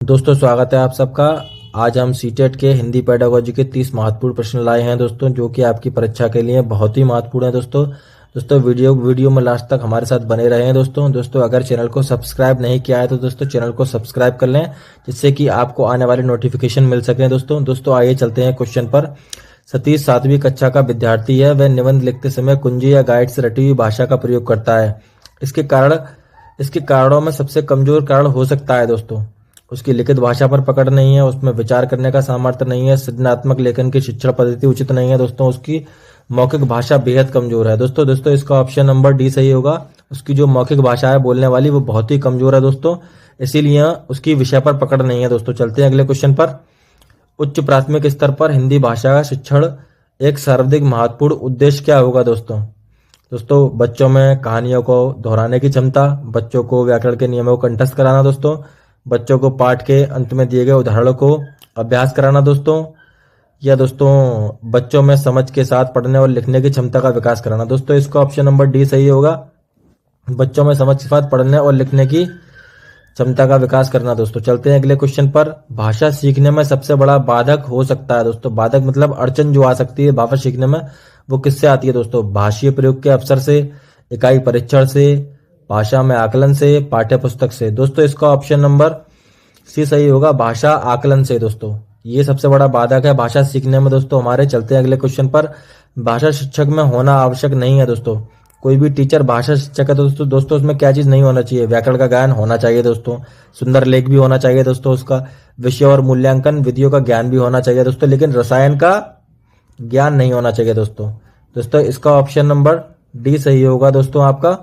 दोस्तों स्वागत है आप सबका। आज हम सीटेट के हिंदी पेडागोजी के 30 महत्वपूर्ण प्रश्न लाए हैं दोस्तों, जो कि आपकी परीक्षा के लिए बहुत ही महत्वपूर्ण है दोस्तों वीडियो में लास्ट तक हमारे साथ बने रहे हैं दोस्तों अगर चैनल को सब्सक्राइब नहीं किया है तो दोस्तों चैनल को सब्सक्राइब कर लें, जिससे कि आपको आने वाले नोटिफिकेशन मिल सके। दोस्तों आइए चलते हैं क्वेश्चन पर। सतीश 7वीं कक्षा का विद्यार्थी है। वह निबंध लिखते समय कुंजी या गाइड से रटी हुई भाषा का प्रयोग करता है। इसके कारणों में सबसे कमजोर कारण हो सकता है दोस्तों उसकी लिखित भाषा पर पकड़ नहीं है, उसमें विचार करने का सामर्थ्य नहीं है, सृजनात्मक लेखन की शिक्षण पद्धति उचित नहीं है दोस्तों, उसकी मौखिक भाषा बेहद कमजोर है। दोस्तों इसका ऑप्शन नंबर डी सही होगा। उसकी जो मौखिक भाषा है बोलने वाली वो बहुत ही कमजोर है दोस्तों, इसीलिए उसकी विषय पर पकड़ नहीं है दोस्तों। चलते हैं अगले क्वेश्चन पर। उच्च प्राथमिक स्तर पर हिंदी भाषा का शिक्षण एक सर्वाधिक महत्वपूर्ण उद्देश्य क्या होगा दोस्तों बच्चों में कहानियों को दोहराने की क्षमता, बच्चों को व्याकरण के नियमों को कंठस्थ कराना दोस्तों, बच्चों को पाठ के अंत में दिए गए उदाहरणों को अभ्यास कराना या बच्चों में समझ के साथ पढ़ने और लिखने की क्षमता का विकास कराना। दोस्तों इसका ऑप्शन नंबर डी सही होगा। बच्चों में समझ के साथ पढ़ने और लिखने की क्षमता का विकास करना दोस्तों। चलते हैं अगले क्वेश्चन पर। भाषा सीखने में सबसे बड़ा बाधक हो सकता है दोस्तों, बाधक मतलब अड़चन जो आ सकती है भाषा सीखने में, वो किससे आती है दोस्तों? भाषीय प्रयोग के अवसर से, इकाई परीक्षण से, भाषा में आकलन से, पाठ्य पुस्तक से। दोस्तों इसका ऑप्शन नंबर सी सही होगा, भाषा आकलन से। दोस्तों ये सबसे बड़ा बाधक है भाषा सीखने में दोस्तों हमारे। चलते हैं अगले क्वेश्चन पर। भाषा शिक्षक में होना आवश्यक नहीं है दोस्तों। कोई भी टीचर भाषा शिक्षक है तो दोस्तों उसमें क्या चीज नहीं होना चाहिए? व्याकरण का ज्ञान होना चाहिए दोस्तों, सुंदर लेख भी होना चाहिए दोस्तों, उसका विषय और मूल्यांकन विधियों का ज्ञान भी होना चाहिए दोस्तों, लेकिन रसायन का ज्ञान नहीं होना चाहिए दोस्तों इसका ऑप्शन नंबर डी सही होगा दोस्तों आपका,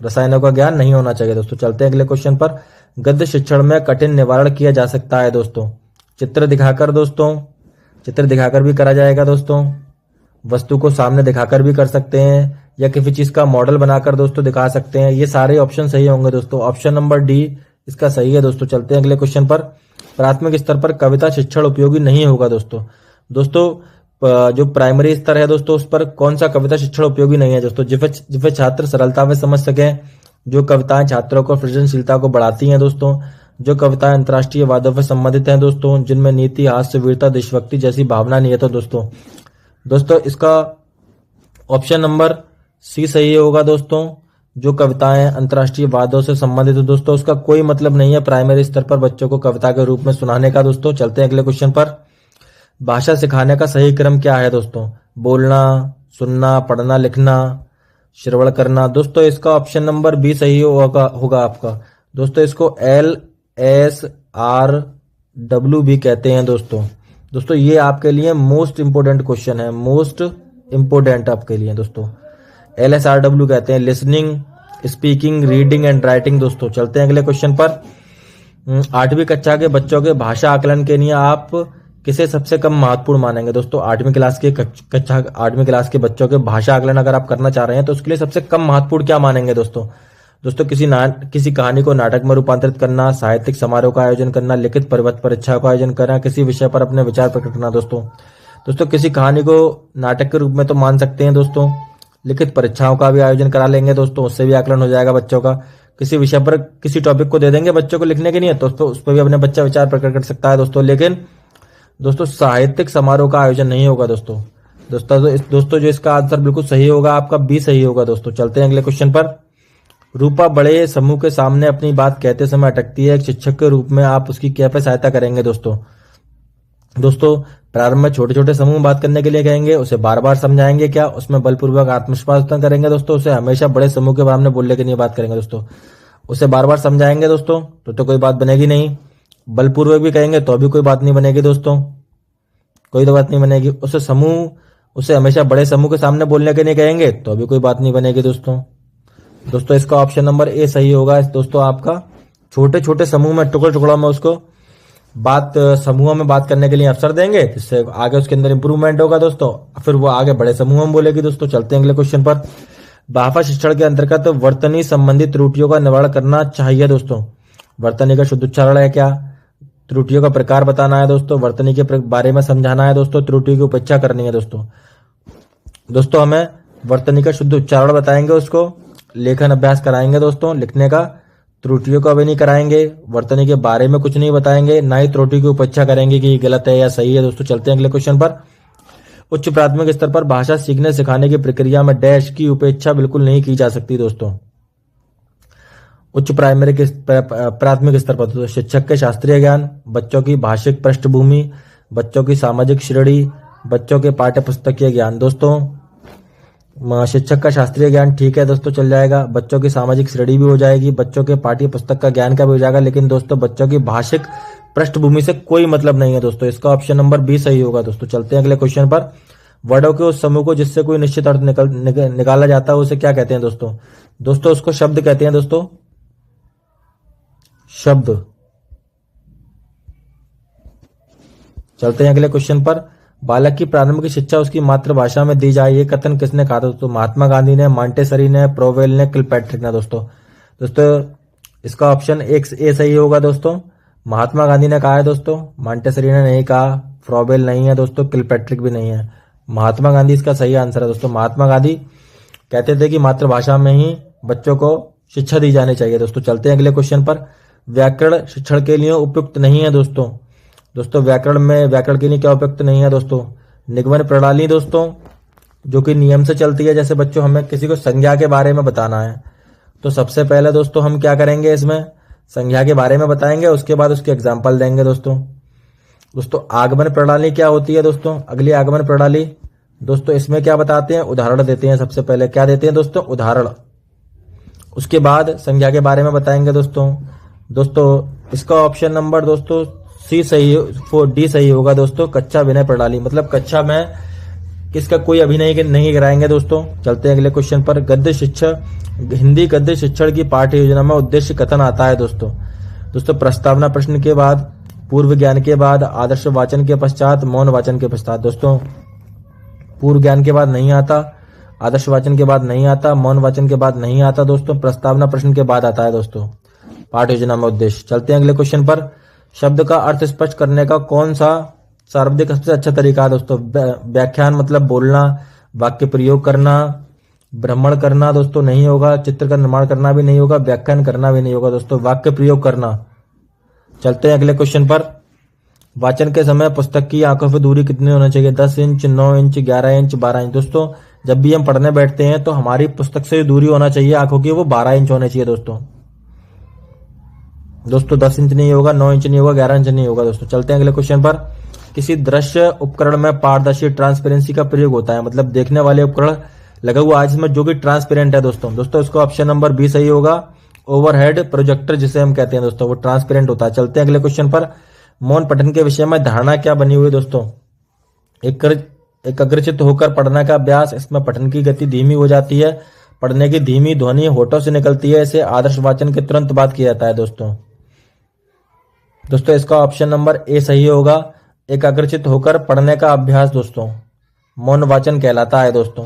रसायनों का ज्ञान नहीं होना चाहिए दोस्तों। चलते हैं अगले क्वेश्चन पर। गद्य शिक्षण में कठिन निवारण किया जा सकता है दोस्तों। चित्र दिखाकर भी करा जाएगा दोस्तों, वस्तु को सामने दिखाकर भी कर सकते हैं, या किसी चीज का मॉडल बनाकर दोस्तों दिखा सकते हैं। ये सारे ऑप्शन सही होंगे दोस्तों, ऑप्शन नंबर डी इसका सही है दोस्तों। चलते हैं अगले क्वेश्चन पर। प्राथमिक स्तर पर कविता शिक्षण उपयोगी नहीं होगा दोस्तों जो प्राइमरी स्तर है दोस्तों उस पर कौन सा कविता शिक्षण उपयोगी नहीं है दोस्तों? जिसे छात्र सरलता में समझ सके, जो कविताएं छात्रों को सृजनशीलता को बढ़ाती हैं दोस्तों, जो कविताएं अंतर्राष्ट्रीय वादों से संबंधित हैं दोस्तों, जिनमें नीति, हास्य, वीरता, देशभक्ति जैसी भावना नहीं है तो दोस्तों इसका ऑप्शन नंबर सी सही होगा दोस्तों। जो कविताएं अंतर्राष्ट्रीय वादों से संबंधित है दोस्तों उसका कोई मतलब नहीं है प्राइमरी स्तर पर बच्चों को कविता के रूप में सुनाने का दोस्तों। चलते हैं अगले क्वेश्चन पर। भाषा सिखाने का सही क्रम क्या है दोस्तों? बोलना, सुनना, पढ़ना, लिखना, श्रवण करना। दोस्तों इसका ऑप्शन नंबर बी सही होगा आपका। दोस्तों इसको LSRW भी कहते हैं दोस्तों ये आपके लिए मोस्ट इंपोर्टेंट क्वेश्चन है, मोस्ट इंपोर्टेंट आपके लिए दोस्तों। LSRW कहते हैं listening, speaking, reading and writing दोस्तों। चलते हैं अगले क्वेश्चन पर। 8वीं कक्षा के बच्चों के भाषा आकलन के लिए आप किसे सबसे कम महत्वपूर्ण मानेंगे दोस्तों? 8वीं क्लास के बच्चों के भाषा आकलन अगर आप करना चाह रहे हैं तो उसके लिए सबसे कम महत्वपूर्ण क्या मानेंगे दोस्तों? किसी कहानी को नाटक में रूपांतरित करना, साहित्यिक समारोह का आयोजन करना, लिखित परीक्षा का आयोजन करना, किसी विषय पर अपने विचार प्रकट करना दोस्तों किसी कहानी को नाटक के रूप में तो मान सकते हैं दोस्तों, लिखित परीक्षाओं का भी आयोजन करा लेंगे दोस्तों, उससे भी आकलन हो जाएगा बच्चों का। किसी विषय पर किसी टॉपिक को दे देंगे बच्चों को लिखने के लिए तो उस पर भी अपने बच्चा विचार प्रकट कर सकता है दोस्तों, लेकिन साहित्यिक समारोह का आयोजन नहीं होगा दोस्तों जो इसका आंसर बिल्कुल सही होगा आपका बी सही होगा दोस्तों। चलते हैं अगले क्वेश्चन पर। रूपा बड़े समूह के सामने अपनी बात कहते समय अटकती है, एक शिक्षक के रूप में आप उसकी क्या पे सहायता करेंगे दोस्तों प्रारंभ में छोटे छोटे समूह बात करने के लिए कहेंगे, उसे बार बार समझाएंगे क्या, उसमें बलपूर्वक आत्मविश्वास उत्पन्न करेंगे दोस्तों, उसे हमेशा बड़े समूह के सामने बोलने के लिए बात करेंगे दोस्तों, उसे बार बार समझाएंगे दोस्तों तो कोई बात बनेगी नहीं, बलपूर्वक भी कहेंगे तो भी कोई बात नहीं बनेगी दोस्तों, कोई तो बात नहीं बनेगी, उसे हमेशा बड़े समूह के सामने बोलने के लिए कहेंगे तो भी कोई बात नहीं बनेगी दोस्तों इसका ऑप्शन नंबर ए सही होगा दोस्तों आपका। छोटे छोटे समूह में टुकड़ों में उसको समूहों में बात करने के लिए अवसर देंगे, जिससे आगे उसके अंदर इंप्रूवमेंट होगा दोस्तों, फिर वो आगे बड़े समूहों में बोलेगी दोस्तों। चलते हैं अगले क्वेश्चन पर। भाषा शिक्षण के अंतर्गत वर्तनी संबंधित त्रुटियों का निवारण करना चाहिए दोस्तों। वर्तनी का शुद्ध उच्चारण है क्या, त्रुटियों का प्रकार बताना है दोस्तों, वर्तनी के बारे में समझाना है दोस्तों, त्रुटियों की उपेक्षा करनी है दोस्तों हमें वर्तनी का शुद्ध उच्चारण बताएंगे, उसको लेखन अभ्यास कराएंगे दोस्तों लिखने का, त्रुटियों को अभी नहीं कराएंगे, वर्तनी के बारे में कुछ नहीं बताएंगे, ना ही त्रुटि की उपेक्षा करेंगे कि ये गलत है या सही है। दोस्तों चलते हैं अगले क्वेश्चन पर। उच्च प्राथमिक स्तर पर भाषा सीखने सिखाने की प्रक्रिया में डैश की उपेक्षा बिल्कुल नहीं की जा सकती। दोस्तों उच्च प्राथमिक स्तर पर तो शिक्षक के शास्त्रीय ज्ञान, बच्चों की भाषिक पृष्ठभूमि, बच्चों की सामाजिक श्रेणी, बच्चों के पाठ्य पुस्तकीय ज्ञान। दोस्तों शिक्षक का शास्त्रीय ज्ञान ठीक है दोस्तों, चल जाएगा। बच्चों की सामाजिक श्रेणी भी हो जाएगी, बच्चों के पाठ्य पुस्तक का ज्ञान का भी हो जाएगा, लेकिन दोस्तों बच्चों की भाषिक पृष्ठभूमि से कोई मतलब नहीं है दोस्तों। इसका ऑप्शन नंबर बी सही होगा। दोस्तों चलते हैं अगले क्वेश्चन पर। वर्डों के उस समूह को जिससे कोई निश्चित अर्थ निकाला जाता है उसे क्या कहते हैं दोस्तों? दोस्तों उसको शब्द कहते हैं। दोस्तों शब्द। चलते हैं अगले क्वेश्चन पर। बालक की प्रारंभिक शिक्षा उसकी मातृभाषा में दी जाए, ये कथन किसने कहा था दोस्तों? महात्मा गांधी ने, मॉन्टेसरी ने, प्रोवेल ने, किलपैट्रिक ने। दोस्तों इसका ऑप्शन एक ए सही होगा। दोस्तों महात्मा गांधी ने कहा है दोस्तों, मॉन्टेसरी ने नहीं कहा, प्रोवेल नहीं है दोस्तों, किलपैट्रिक भी नहीं है। महात्मा गांधी इसका सही आंसर है। दोस्तों महात्मा गांधी कहते थे कि मातृभाषा में ही बच्चों को शिक्षा दी जानी चाहिए। दोस्तों चलते हैं अगले क्वेश्चन पर। व्याकरण शिक्षण के लिए उपयुक्त नहीं है दोस्तों। व्याकरण के लिए क्या उपयुक्त नहीं है दोस्तों? निगमन प्रणाली दोस्तों, जो कि नियम से चलती है। जैसे बच्चों हमें किसी को संज्ञा के बारे में बताना है तो सबसे पहले दोस्तों हम क्या करेंगे, इसमें संज्ञा के बारे में बताएंगे, उसके बाद उसके एग्जाम्पल देंगे। दोस्तों आगमन प्रणाली क्या होती है दोस्तों? अगली आगमन प्रणाली दोस्तों इसमें क्या बताते हैं? उदाहरण देते हैं। सबसे पहले क्या देते हैं दोस्तों? उदाहरण। उसके बाद संज्ञा के बारे में बताएंगे। दोस्तों इसका ऑप्शन नंबर दोस्तों सी सही, डी सही होगा दोस्तों, कक्षा विनय प्रणाली। मतलब कक्षा में किसका कोई अभिनय नहीं कराएंगे। दोस्तों चलते हैं अगले क्वेश्चन पर। गद्य शिक्षा, हिंदी गद्य शिक्षण की पाठ्य योजना में उद्देश्य कथन आता है दोस्तों प्रस्तावना प्रश्न के बाद, पूर्व ज्ञान के बाद, आदर्श वाचन के पश्चात, मौन वाचन के पश्चात। दोस्तों पूर्व ज्ञान के बाद नहीं आता, आदर्श वाचन के बाद नहीं आता, मौन वाचन के बाद नहीं आता दोस्तों, प्रस्तावना प्रश्न के बाद आता है दोस्तों पाठ्य योजना में उद्देश्य। चलते हैं अगले क्वेश्चन पर। शब्द का अर्थ स्पष्ट करने का कौन सा सर्वाधिक सबसे अच्छा तरीका है दोस्तों? व्याख्यान मतलब बोलना, वाक्य प्रयोग करना, भ्रमण करना दोस्तों नहीं होगा, चित्र का निर्माण करना भी नहीं होगा, व्याख्यान करना भी नहीं होगा दोस्तों, वाक्य प्रयोग करना। चलते हैं अगले क्वेश्चन पर। वाचन के समय पुस्तक की आंखों से दूरी कितनी होनी चाहिए? 10 इंच, 9 इंच, 11 इंच, 12 इंच। दोस्तों जब भी हम पढ़ने बैठते हैं तो हमारी पुस्तक से दूरी होना चाहिए आंखों की, वो 12 इंच होनी चाहिए। दोस्तों 10 इंच नहीं होगा, 9 इंच नहीं होगा, 11 इंच नहीं होगा। दोस्तों चलते हैं अगले क्वेश्चन पर। किसी दृश्य उपकरण में पारदर्शी ट्रांसपेरेंसी का प्रयोग होता है, मतलब देखने वाले उपकरण लगा हुआ है जिसमें जो कि ट्रांसपेरेंट है। दोस्तों इसका ऑप्शन नंबर बी सही होगा। ओवरहेड प्रोजेक्टर जिसे हम कहते हैं दोस्तों, वो ट्रांसपेरेंट होता है। चलते हैं अगले क्वेश्चन पर। मौन पठन के विषय में धारणा क्या बनी हुई दोस्तों? एकाग्रचित होकर पढ़ने का अभ्यास, इसमें पठन की गति धीमी हो जाती है, पढ़ने की धीमी ध्वनि होठों से निकलती है, इसे आदर्श वाचन के तुरंत बाद किया जाता है। दोस्तों इसका ऑप्शन नंबर ए सही होगा। एकाग्रचित होकर पढ़ने का अभ्यास दोस्तों मौन वाचन कहलाता है। दोस्तों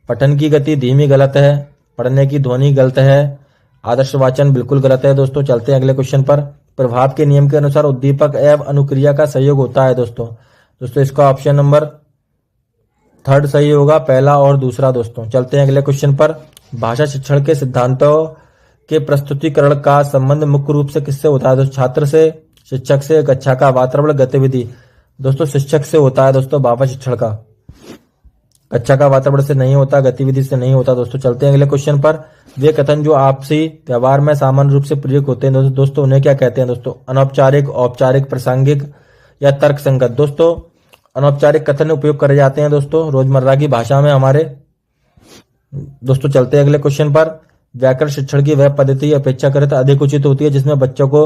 पठन की गति धीमी गलत है, पढ़ने की ध्वनि गलत है, आदर्श वाचन बिल्कुल गलत है। दोस्तों चलते हैं अगले क्वेश्चन पर। प्रभाव के नियम के अनुसार उद्दीपक एवं अनुक्रिया का सहयोग होता है। दोस्तों इसका ऑप्शन नंबर थर्ड सही होगा, पहला और दूसरा। दोस्तों चलते हैं अगले क्वेश्चन पर। भाषा शिक्षण के सिद्धांतों के प्रस्तुतिकरण का संबंध मुख्य रूप से किससे होता है? दोस्तों छात्र से, शिक्षक से, कक्षा का वातावरण, गतिविधि। दोस्तों शिक्षक से होता है दोस्तों भाषा शिक्षण का, कक्षा का वातावरण से नहीं होता, गतिविधि से नहीं होता। दोस्तों चलते हैं अगले क्वेश्चन पर। वे कथन जो आपसी व्यवहार में सामान्य रूप से प्रयोग होते हैं दोस्तों उन्हें क्या कहते हैं? दोस्तों अनौपचारिक, औपचारिक, प्रासंगिक या तर्क संगत। दोस्तों अनौपचारिक कथन उपयोग करे जाते हैं दोस्तों रोजमर्रा की भाषा में हमारे। दोस्तों चलते हैं अगले क्वेश्चन पर। व्याकरण शिक्षण की वह पद्धति अपेक्षाकृत अधिक उचित होती है जिसमें बच्चों को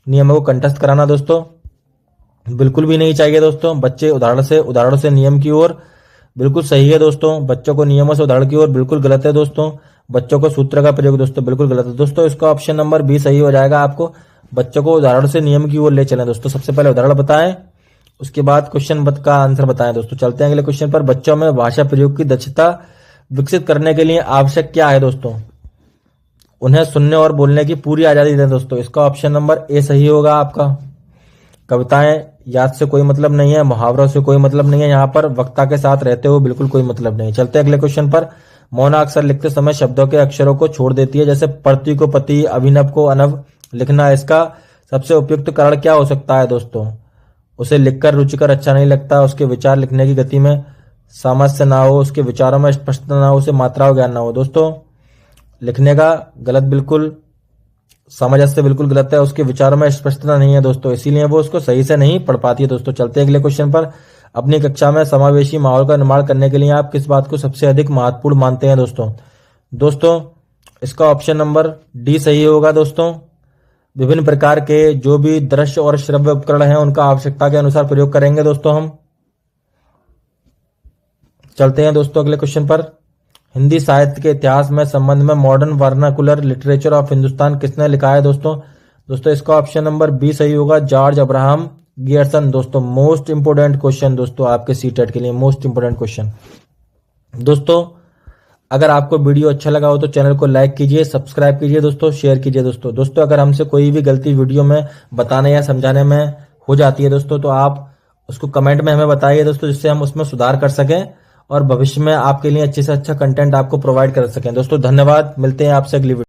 नियमों को कंठस्थ कराना। दोस्तों बिल्कुल भी नहीं चाहिए दोस्तों। बच्चे उदाहरण से नियम की ओर बिल्कुल सही है दोस्तों, बच्चों को नियमों से उदाहरण की ओर बिल्कुल गलत है दोस्तों। बच्चों को सूत्र का प्रयोग दोस्तों बिल्कुल गलत है। दोस्तों इसका ऑप्शन नंबर बी सही हो जाएगा। आपको बच्चों को उदाहरण से नियम की ओर ले चलें। दोस्तों सबसे पहले उदाहरण बताएं, उसके बाद क्वेश्चन का आंसर बताएं। दोस्तों चलते हैं अगले क्वेश्चन पर। बच्चों में भाषा प्रयोग की दक्षता विकसित करने के लिए आवश्यक क्या है? दोस्तों उन्हें सुनने और बोलने की पूरी आजादी दें। दोस्तों इसका ऑप्शन नंबर ए सही होगा आपका। कविताएं याद से कोई मतलब नहीं है, मुहावरों से कोई मतलब नहीं है, यहाँ पर वक्ता के साथ रहते हुए बिल्कुल कोई मतलब नहीं। चलते अगले क्वेश्चन पर। मौना अक्सर लिखते समय शब्दों के अक्षरों को छोड़ देती है, जैसे प्रति को पति, अभिनव को अनव, लिखना है। इसका सबसे उपयुक्त कारण क्या हो सकता है दोस्तों? उसे लिखकर रुचिकर अच्छा नहीं लगता, उसके विचार लिखने की गति में सामंजस्य ना हो, उसके विचारों में स्पष्टता ना हो, उसे मात्रा व ज्ञान ना हो। दोस्तों लिखने का गलत बिल्कुल, सामंजस्य बिल्कुल गलत है, उसके विचारों में स्पष्टता नहीं है दोस्तों, इसीलिए वो उसको सही से नहीं पढ़ पाती है। दोस्तों चलते हैं अगले क्वेश्चन पर। अपनी कक्षा में समावेशी माहौल का निर्माण करने के लिए आप किस बात को सबसे अधिक महत्वपूर्ण मानते हैं दोस्तों? दोस्तों इसका ऑप्शन नंबर डी सही होगा दोस्तों। विभिन्न प्रकार के जो भी दृश्य और श्रव्य उपकरण हैं उनका आवश्यकता के अनुसार प्रयोग करेंगे दोस्तों हम। चलते हैं दोस्तों अगले क्वेश्चन पर। हिंदी साहित्य के इतिहास में संबंध में modern vernacular literature of Hindustan किसने लिखा है दोस्तों? दोस्तों इसका ऑप्शन नंबर बी सही होगा, जॉर्ज अब्राहम गियर्सन। दोस्तों मोस्ट इंपोर्टेंट क्वेश्चन दोस्तों आपके सीटेट के लिए, मोस्ट इंपोर्टेंट क्वेश्चन। दोस्तों अगर आपको वीडियो अच्छा लगा हो तो चैनल को लाइक कीजिए, सब्सक्राइब कीजिए दोस्तों, शेयर कीजिए दोस्तों। दोस्तों अगर हमसे कोई भी गलती वीडियो में बताने या समझाने में हो जाती है दोस्तों तो आप उसको कमेंट में हमें बताइए दोस्तों, जिससे हम उसमें सुधार कर सकें और भविष्य में आपके लिए अच्छे से अच्छा कंटेंट आपको प्रोवाइड कर सकें। दोस्तों धन्यवाद, मिलते हैं आपसे अगली वीडियो।